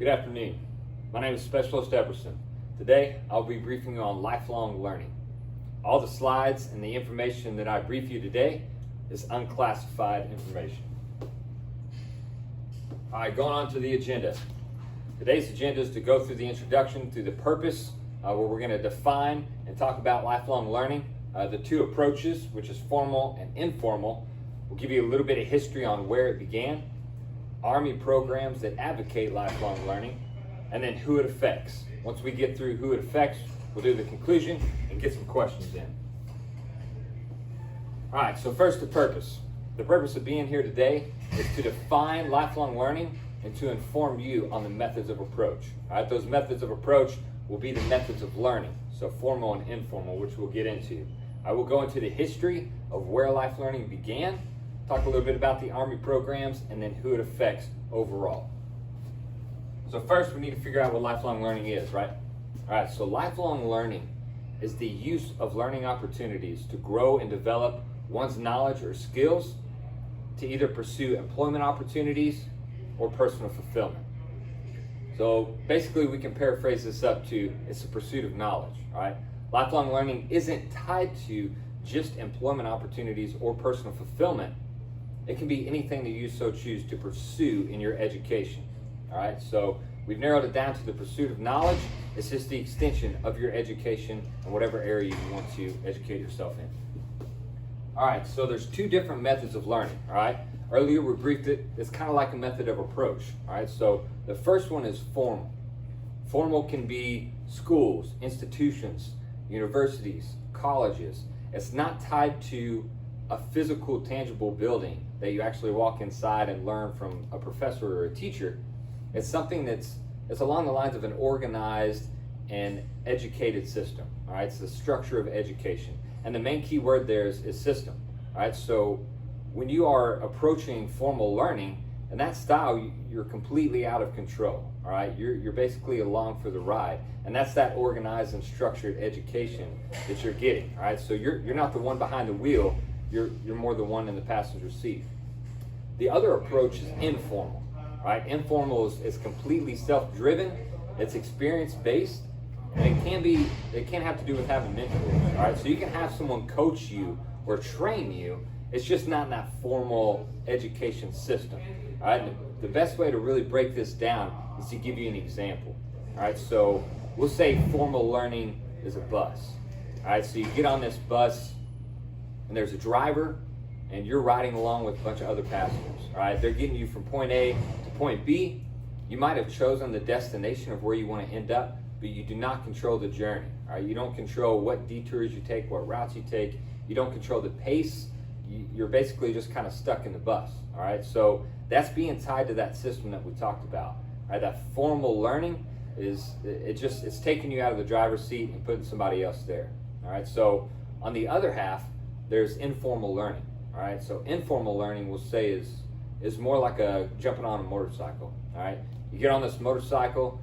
Good afternoon. My name is Specialist Epperson. Today, I'll be briefing you on lifelong learning. All the slides and the information that I brief you today is unclassified information. All right, going on to the agenda. Today's agenda is to go through the introduction, through the purpose, where we're going to define and talk about lifelong learning, the two approaches, which is formal and informal. We'll give you a little bit of history on where it began, Army programs that advocate lifelong learning, and then who it affects. Once we get through who it affects, we'll do the conclusion and get some questions in. All right, so first the purpose. The purpose of being here today is to define lifelong learning and to inform you on the methods of approach. All right, those methods of approach will be the methods of learning, so formal and informal, which we'll get into. I will go into the history of where life learning began, talk a little bit about the Army programs, and then who it affects overall. So first, we need to figure out what lifelong learning is, right? All right, so lifelong learning is the use of learning opportunities to grow and develop one's knowledge or skills to either pursue employment opportunities or personal fulfillment. So basically, we can paraphrase this up to it's the pursuit of knowledge, right? Lifelong learning isn't tied to just employment opportunities or personal fulfillment. It can be anything that you so choose to pursue in your education. All right, so we've narrowed it down to the pursuit of knowledge. It's just the extension of your education in whatever area you want to educate yourself in. All right, so there's two different methods of learning. All right, earlier we briefed it. It's kind of like a method of approach. All right, so the first one is formal. Formal can be schools, institutions, universities, colleges. It's not tied to a physical, tangible building that you actually walk inside and learn from a professor or a teacher. It's something it's along the lines of an organized and educated system. All right, it's the structure of education. And the main key word there is system. All right, so when you are approaching formal learning, in that style, you're completely out of control. All right, you're basically along for the ride. And that's that organized and structured education that you're getting. All right, so you're not the one behind the wheel. You're more the one in the passenger seat. The other approach is informal, right? Informal is completely self-driven. It's experience-based, and it can have to do with having mentors, all right? So you can have someone coach you or train you. It's just not in that formal education system, all right? The best way to really break this down is to give you an example, all right? So we'll say formal learning is a bus, all right? So you get on this bus, and there's a driver, and you're riding along with a bunch of other passengers, all right? They're getting you from point A to point B. You might have chosen the destination of where you want to end up, but you do not control the journey, all right? You don't control what detours you take, what routes you take. You don't control the pace. You're basically just kind of stuck in the bus, all right? So that's being tied to that system that we talked about, all right? That formal learning it's taking you out of the driver's seat and putting somebody else there, all right? So on the other half, there's informal learning, all right? So informal learning, we'll say, is more like jumping on a motorcycle, all right? You get on this motorcycle,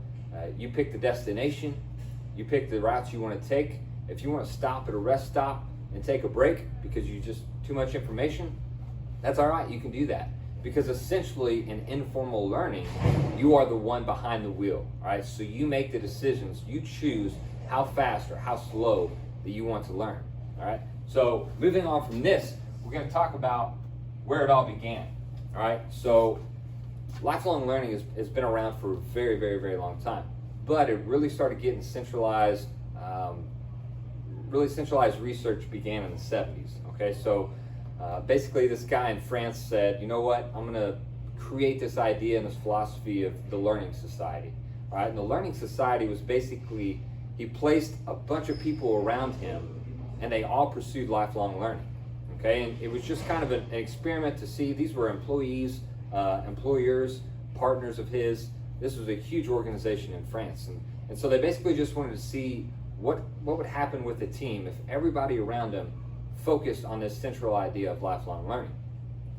you pick the destination, you pick the routes you want to take. If you want to stop at a rest stop and take a break because you just too much information, that's all right, you can do that. Because essentially in informal learning, you are the one behind the wheel, all right? So you make the decisions, you choose how fast or how slow that you want to learn, all right? So moving on from this, we're going to talk about where it all began. All right. So lifelong learning has been around for a very, very, very long time, but it really started getting centralized. Really centralized research began in the 70s. Okay. So basically, this guy in France said, you know what? I'm going to create this idea and this philosophy of the Learning Society. All right. And the Learning Society was basically, he placed a bunch of people around him, and they all pursued lifelong learning, okay? And it was just kind of an experiment to see. These were employees, employers, partners of his. This was a huge organization in France. And so they basically just wanted to see what would happen with the team if everybody around them focused on this central idea of lifelong learning.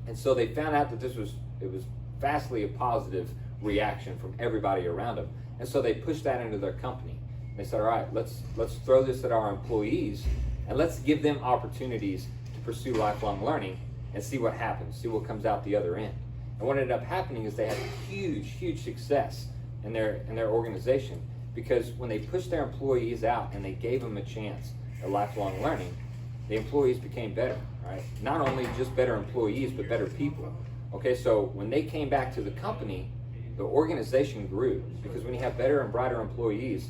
And so they found out that it was vastly a positive reaction from everybody around them. And so they pushed that into their company. They said, all right, let's throw this at our employees, and let's give them opportunities to pursue lifelong learning and see what happens, see what comes out the other end. And what ended up happening is they had huge, huge success in their organization, because when they pushed their employees out and they gave them a chance at lifelong learning, the employees became better, right? Not only just better employees, but better people. Okay, so when they came back to the company, the organization grew, because when you have better and brighter employees,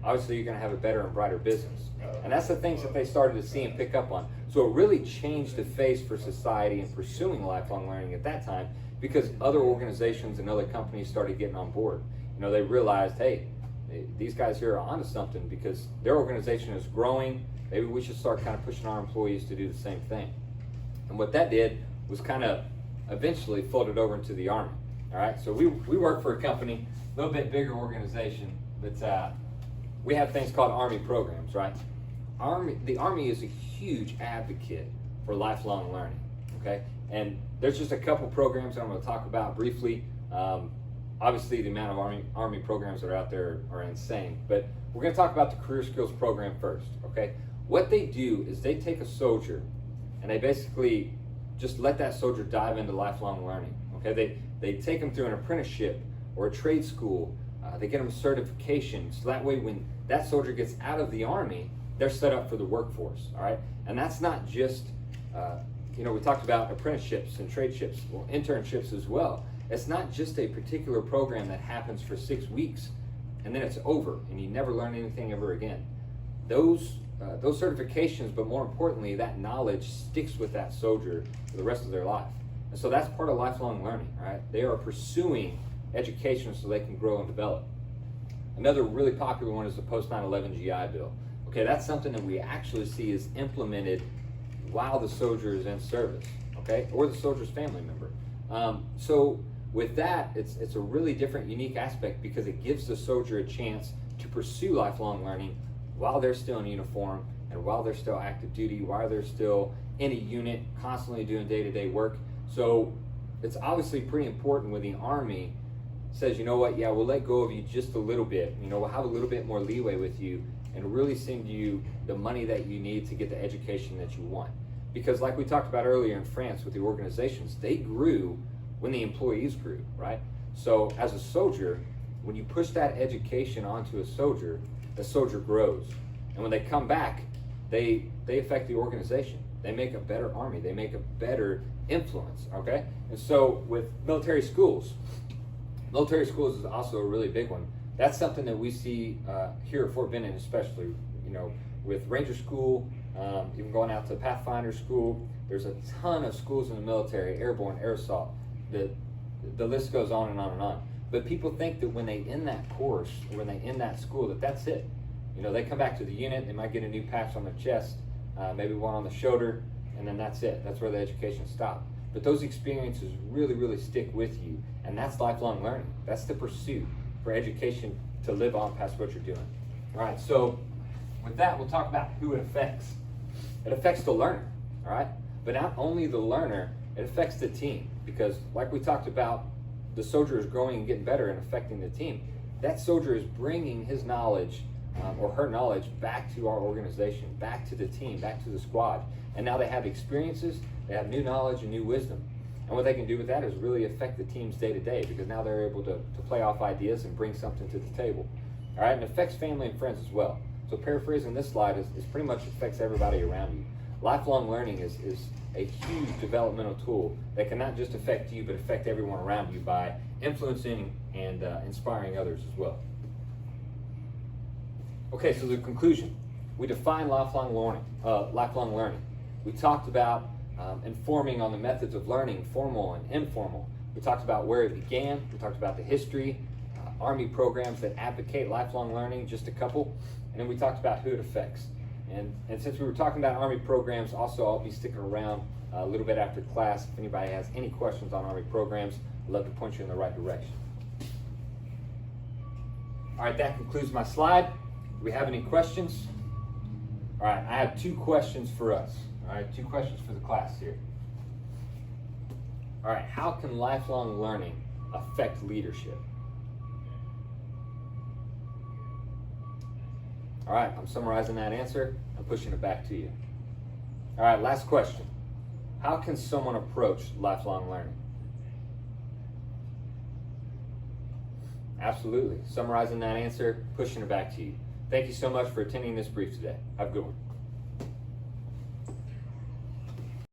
obviously you're going to have a better and brighter business. And that's the things that they started to see and pick up on. So it really changed the face for society in pursuing lifelong learning at that time, because other organizations and other companies started getting on board. You know, they realized, hey, these guys here are onto something, because their organization is growing. Maybe we should start kind of pushing our employees to do the same thing. And what that did was kind of eventually folded over into the Army. All right, so we work for a company, a little bit bigger organization, but we have things called Army programs, right? The Army is a huge advocate for lifelong learning, okay? And there's just a couple programs that I'm going to talk about briefly. Obviously, the amount of Army programs that are out there are insane, but we're going to talk about the Career Skills Program first, okay? What they do is they take a soldier and they basically just let that soldier dive into lifelong learning, okay? They take them through an apprenticeship or a trade school. They get them a certification, so that way when that soldier gets out of the Army, they're set up for the workforce, all right? And that's not just, you know, we talked about apprenticeships and tradeships, well, internships as well. It's not just a particular program that happens for 6 weeks and then it's over and you never learn anything ever again. Those certifications, but more importantly, that knowledge sticks with that soldier for the rest of their life. And so that's part of lifelong learning, right? They are pursuing education so they can grow and develop. Another really popular one is the post 9/11 GI Bill. Okay, that's something that we actually see is implemented while the soldier is in service, okay, or the soldier's family member. So with that, it's a really different, unique aspect, because it gives the soldier a chance to pursue lifelong learning while they're still in uniform and while they're still active duty, while they're still in a unit, constantly doing day-to-day work. So it's obviously pretty important when the Army says, you know what, yeah, we'll let go of you just a little bit. You know, we'll have a little bit more leeway with you and really send you the money that you need to get the education that you want. Because like we talked about earlier in France with the organizations, they grew when the employees grew, right? So as a soldier, when you push that education onto a soldier, the soldier grows. And when they come back, they affect the organization. They make a better Army. They make a better influence, okay? And so with military schools is also a really big one. That's something that we see here at Fort Benning, especially, you know, with Ranger School, even going out to Pathfinder School. There's a ton of schools in the military, airborne, air assault. The list goes on and on and on. But people think that when they end that course, or when they end that school, that's it. You know, they come back to the unit, they might get a new patch on their chest, maybe one on the shoulder, and then that's it. That's where the education stopped. But those experiences really, really stick with you, and that's lifelong learning. That's the pursuit for education to live on past what you're doing. All right, so with that, we'll talk about who it affects. It affects the learner, all right? But not only the learner, it affects the team, because like we talked about, the soldier is growing and getting better and affecting the team. That soldier is bringing his knowledge or her knowledge back to our organization, back to the team, back to the squad. And now they have experiences, they have new knowledge and new wisdom. And what they can do with that is really affect the team's day-to-day, because now they're able to play off ideas and bring something to the table. All right, and it affects family and friends as well. So paraphrasing this slide is pretty much affects everybody around you. Lifelong learning is a huge developmental tool that can not just affect you, but affect everyone around you by influencing and inspiring others as well. Okay, so the conclusion. We define lifelong learning. We talked about informing on the methods of learning, formal and informal. We talked about where it began. We talked about the history, Army programs that advocate lifelong learning, just a couple. And then we talked about who it affects. And since we were talking about Army programs, also I'll be sticking around a little bit after class. If anybody has any questions on Army programs, I'd love to point you in the right direction. All right, that concludes my slide. Do we have any questions? All right, I have 2 questions for us. All right, 2 questions for the class here. All right, how can lifelong learning affect leadership? All right, I'm summarizing that answer. I'm pushing it back to you. All right, last question. How can someone approach lifelong learning? Absolutely. Summarizing that answer, pushing it back to you. Thank you so much for attending this brief today. Have a good one.